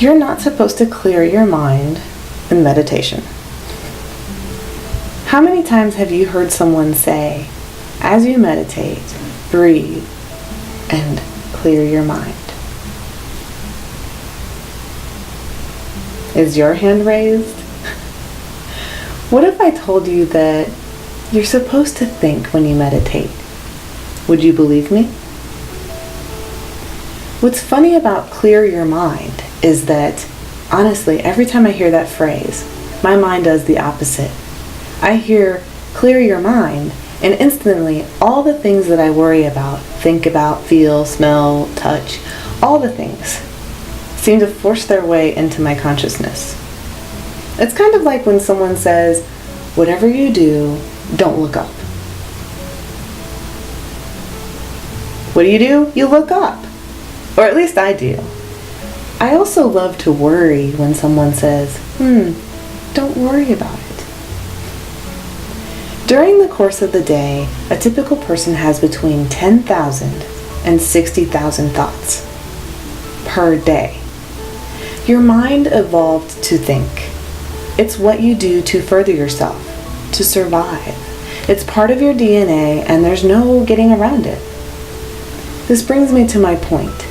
You're not supposed to clear your mind in meditation. How many times have you heard someone say, as you meditate, breathe and clear your mind? Is your hand raised? What if I told you that you're supposed to think when you meditate? Would you believe me? What's funny about clear your mind is that, honestly, every time I hear that phrase, my mind does the opposite. I hear clear your mind, and instantly all the things that I worry about, think about, feel, smell, touch, all the things seem to force their way into my consciousness. It's kind of like when someone says, whatever you do, don't look up. What do? You look up. Or at least I do. I also love to worry when someone says, don't worry about it. During the course of the day, a typical person has between 10,000 and 60,000 thoughts per day. Your mind evolved to think. It's what you do to further yourself, to survive. It's part of your DNA, and there's no getting around it. This brings me to my point.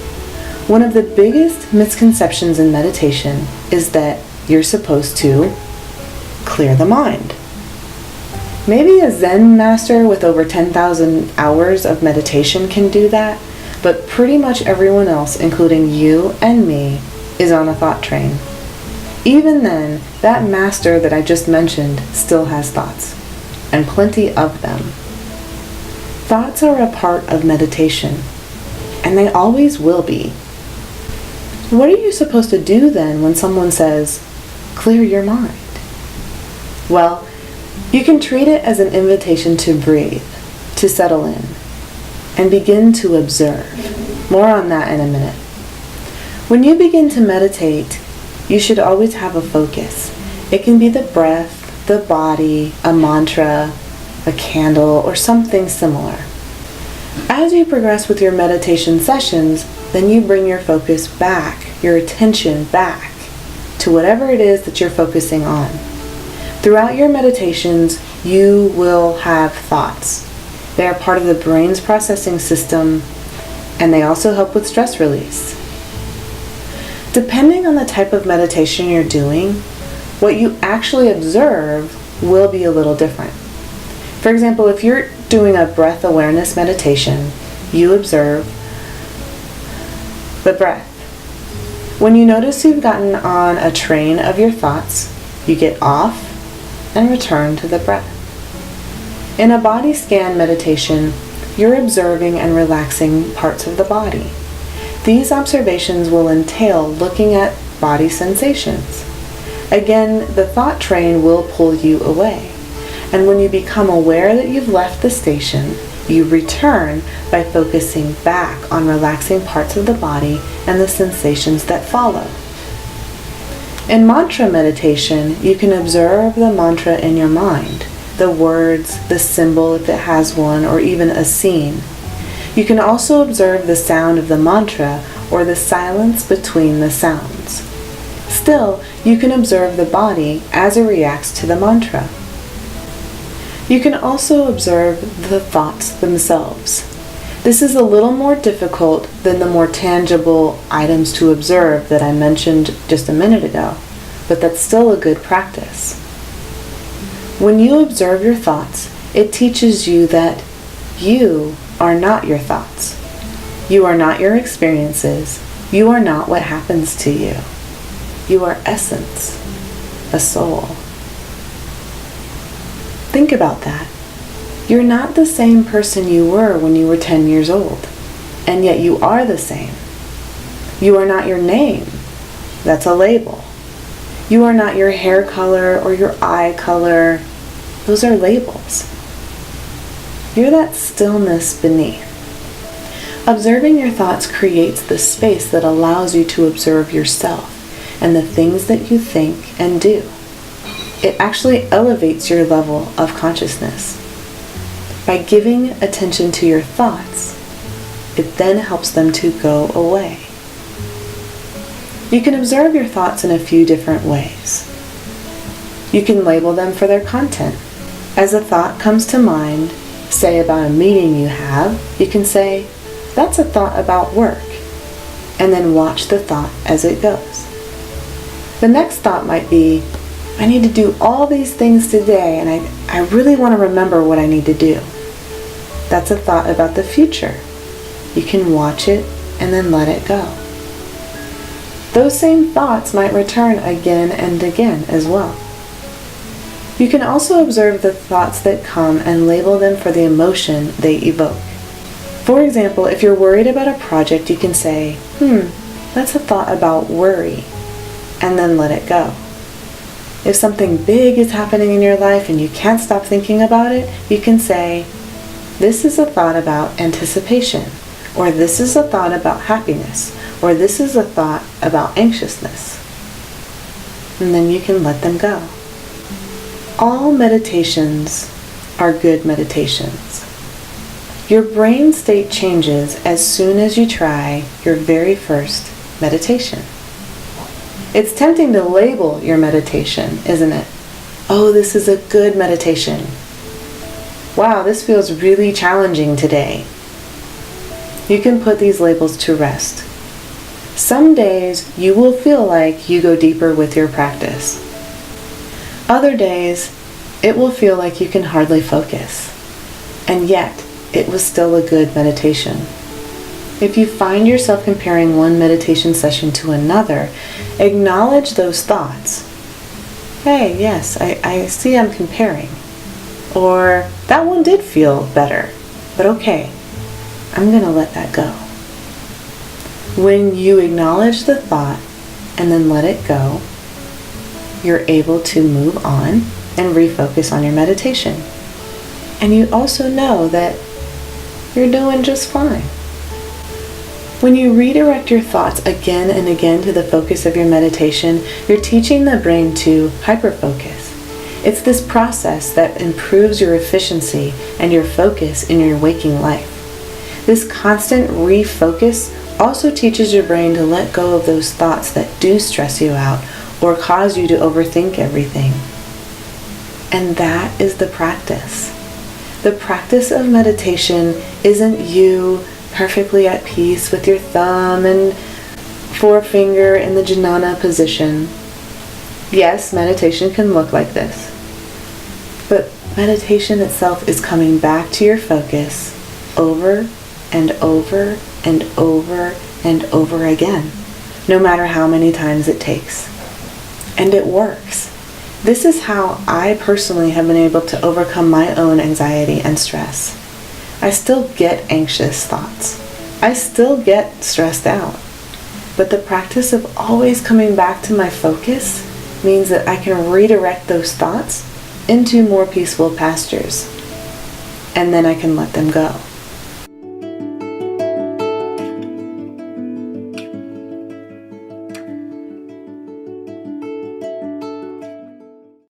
One of the biggest misconceptions in meditation is that you're supposed to clear the mind. Maybe a Zen master with over 10,000 hours of meditation can do that, but pretty much everyone else, including you and me, is on a thought train. Even then, that master that I just mentioned still has thoughts, and plenty of them. Thoughts are a part of meditation, and they always will be. What are you supposed to do then when someone says, clear your mind? Well, you can treat it as an invitation to breathe, to settle in, and begin to observe. More on that in a minute. When you begin to meditate, you should always have a focus. It can be the breath, the body, a mantra, a candle, or something similar. As you progress with your meditation sessions, then you bring your focus back, your attention back to whatever it is that you're focusing on. Throughout your meditations, you will have thoughts. They are part of the brain's processing system, and they also help with stress release. Depending on the type of meditation you're doing, what you actually observe will be a little different. For example, if you're doing a breath awareness meditation, you observe the breath. When you notice you've gotten on a train of your thoughts, you get off and return to the breath. In a body scan meditation, you're observing and relaxing parts of the body. These observations will entail looking at body sensations. Again, the thought train will pull you away. And when you become aware that you've left the station, you return by focusing back on relaxing parts of the body and the sensations that follow. In mantra meditation, you can observe the mantra in your mind, the words, the symbol if it has one, or even a scene. You can also observe the sound of the mantra or the silence between the sounds. Still, you can observe the body as it reacts to the mantra. You can also observe the thoughts themselves. This is a little more difficult than the more tangible items to observe that I mentioned just a minute ago, but that's still a good practice. When you observe your thoughts, it teaches you that you are not your thoughts. You are not your experiences. You are not what happens to you. You are essence, a soul. Think about that. You're not the same person you were when you were 10 years old, and yet you are the same. You are not your name. That's a label. You are not your hair color or your eye color. Those are labels. You're that stillness beneath. Observing your thoughts creates the space that allows you to observe yourself and the things that you think and do. It actually elevates your level of consciousness. By giving attention to your thoughts, it then helps them to go away. You can observe your thoughts in a few different ways. You can label them for their content. As a thought comes to mind, say about a meeting you have, you can say, "That's a thought about work," and then watch the thought as it goes. The next thought might be, "I need to do all these things today, and I really want to remember what I need to do." That's a thought about the future. You can watch it and then let it go. Those same thoughts might return again and again as well. You can also observe the thoughts that come and label them for the emotion they evoke. For example, if you're worried about a project, you can say, "That's a thought about worry," and then let it go. If something big is happening in your life and you can't stop thinking about it, you can say, "This is a thought about anticipation," or "This is a thought about happiness," or "This is a thought about anxiousness." And then you can let them go. All meditations are good meditations. Your brain state changes as soon as you try your very first meditation. It's tempting to label your meditation, isn't it? "Oh, this is a good meditation. Wow, this feels really challenging today." You can put these labels to rest. Some days you will feel like you go deeper with your practice. Other days, it will feel like you can hardly focus. And yet, it was still a good meditation. If you find yourself comparing one meditation session to another, acknowledge those thoughts. "Hey, yes, I see I'm comparing." Or, "That one did feel better, but okay, I'm going to let that go." When you acknowledge the thought and then let it go, you're able to move on and refocus on your meditation. And you also know that you're doing just fine. When you redirect your thoughts again and again to the focus of your meditation, you're teaching the brain to hyperfocus. It's this process that improves your efficiency and your focus in your waking life. This constant refocus also teaches your brain to let go of those thoughts that do stress you out or cause you to overthink everything. And that is the practice. The practice of meditation isn't you perfectly at peace with your thumb and forefinger in the jnana position. Yes, meditation can look like this. But meditation itself is coming back to your focus over and over and over and over again, no matter how many times it takes. And it works. This is how I personally have been able to overcome my own anxiety and stress. I still get anxious thoughts. I still get stressed out. But the practice of always coming back to my focus means that I can redirect those thoughts into more peaceful pastures. And then I can let them go.